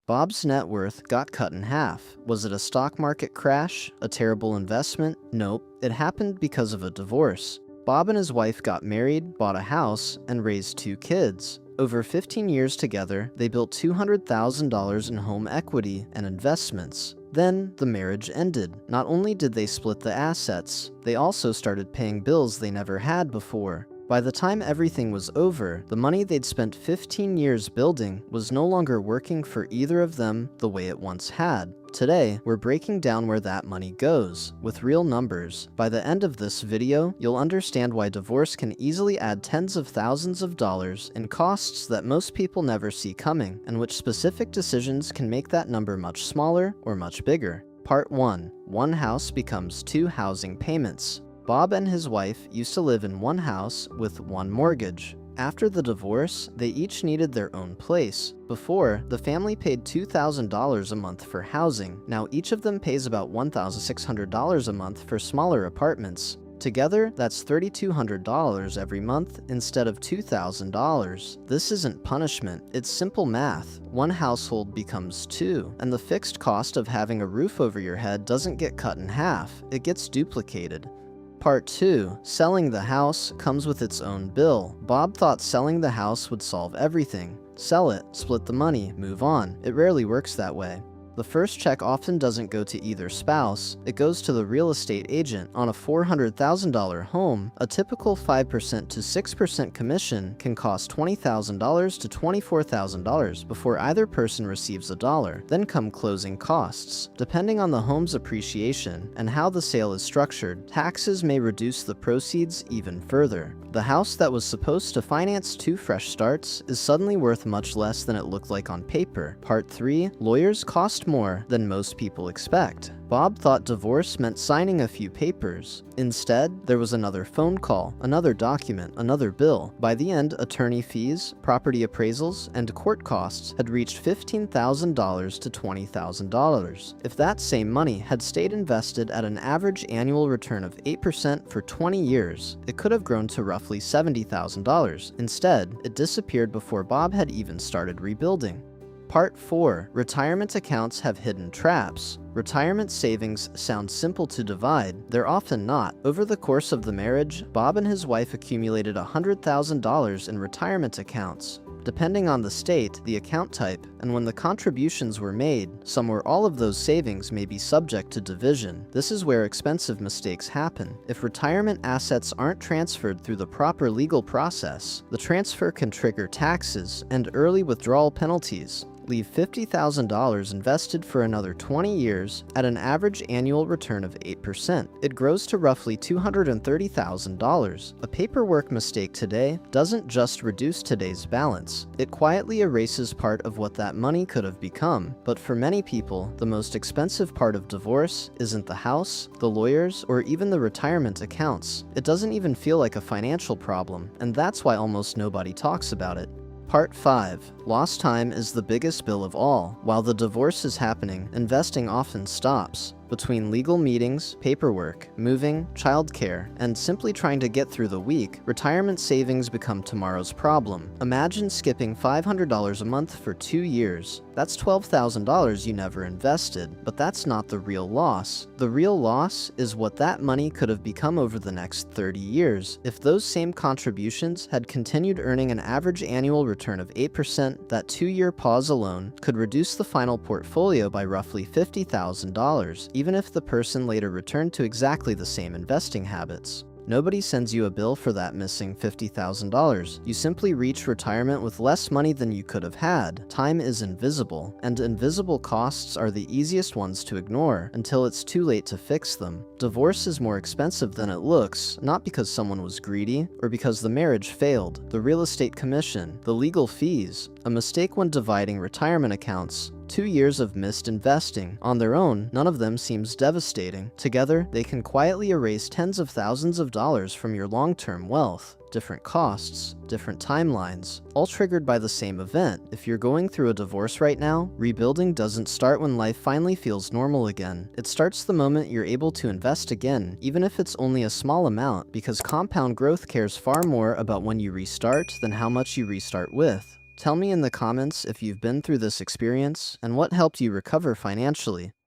Bob's net worth got cut in half. Was it a stock market crash? A terrible investment? Nope. It happened because of a divorce. Bob and his wife got married, bought a house, and raised 2 kids. Over 15 years together, they built $200,000 in home equity and investments. Then, the marriage ended. Not only did they split the assets, they also started paying bills they never had before. By the time everything was over, the money they'd spent 15 years building was no longer working for either of them the way it once had. Today, we're breaking down where that money goes, with real numbers. By the end of this video, you'll understand why divorce can easily add tens of thousands of dollars in costs that most people never see coming, and which specific decisions can make that number much smaller or much bigger. Part 1. One house becomes 2 housing payments. Bob and his wife used to live in one house with one mortgage. After the divorce, they each needed their own place. Before, the family paid $2,000 a month for housing. Now each of them pays about $1,600 a month for smaller apartments. Together, that's $3,200 every month instead of $2,000. This isn't punishment, it's simple math. One household becomes 2, and the fixed cost of having a roof over your head doesn't get cut in half, it gets duplicated. Part 2. Selling the house comes with its own bill. Bob thought selling the house would solve everything. Sell it, split the money, move on. It rarely works that way. The first check often doesn't go to either spouse, it goes to the real estate agent. On a $400,000 home, a typical 5% to 6% commission can cost $20,000 to $24,000 before either person receives a dollar. Then come closing costs. Depending on the home's appreciation and how the sale is structured, taxes may reduce the proceeds even further. The house that was supposed to finance 2 fresh starts is suddenly worth much less than it looked like on paper. Part 3. Lawyers cost more than most people expect. Bob thought divorce meant signing a few papers. Instead, there was another phone call, another document, another bill. By the end, attorney fees, property appraisals, and court costs had reached $15,000 to $20,000. If that same money had stayed invested at an average annual return of 8% for 20 years, it could have grown to roughly $70,000. Instead, it disappeared before Bob had even started rebuilding. Part 4. Retirement accounts have hidden traps. Retirement savings sound simple to divide. They're often not. Over the course of the marriage, Bob and his wife accumulated $100,000 in retirement accounts. Depending on the state, the account type, and when the contributions were made, some or all of those savings may be subject to division. This is where expensive mistakes happen. If retirement assets aren't transferred through the proper legal process, the transfer can trigger taxes and early withdrawal penalties. Leave $50,000 invested for another 20 years at an average annual return of 8%. It grows to roughly $230,000. A paperwork mistake today doesn't just reduce today's balance, it quietly erases part of what that money could have become. But for many people, the most expensive part of divorce isn't the house, the lawyers, or even the retirement accounts. It doesn't even feel like a financial problem, and that's why almost nobody talks about it. Part 5. Lost time is the biggest bill of all. While the divorce is happening, investing often stops. Between legal meetings, paperwork, moving, childcare, and simply trying to get through the week, retirement savings become tomorrow's problem. Imagine skipping $500 a month for 2 years. That's $12,000 you never invested, but that's not the real loss. The real loss is what that money could have become over the next 30 years. If those same contributions had continued earning an average annual return of 8%, that 2-year pause alone could reduce the final portfolio by roughly $50,000. Even if the person later returned to exactly the same investing habits. Nobody sends you a bill for that missing $50,000. You simply reach retirement with less money than you could have had. Time is invisible, and invisible costs are the easiest ones to ignore until it's too late to fix them. Divorce is more expensive than it looks, not because someone was greedy or because the marriage failed. The real estate commission, the legal fees, a mistake when dividing retirement accounts, 2 years of missed investing. On their own, none of them seems devastating. Together, they can quietly erase tens of thousands of dollars from your long-term wealth. Different costs, different timelines, all triggered by the same event. If you're going through a divorce right now, rebuilding doesn't start when life finally feels normal again. It starts the moment you're able to invest again, even if it's only a small amount, because compound growth cares far more about when you restart than how much you restart with. Tell me in the comments if you've been through this experience and what helped you recover financially.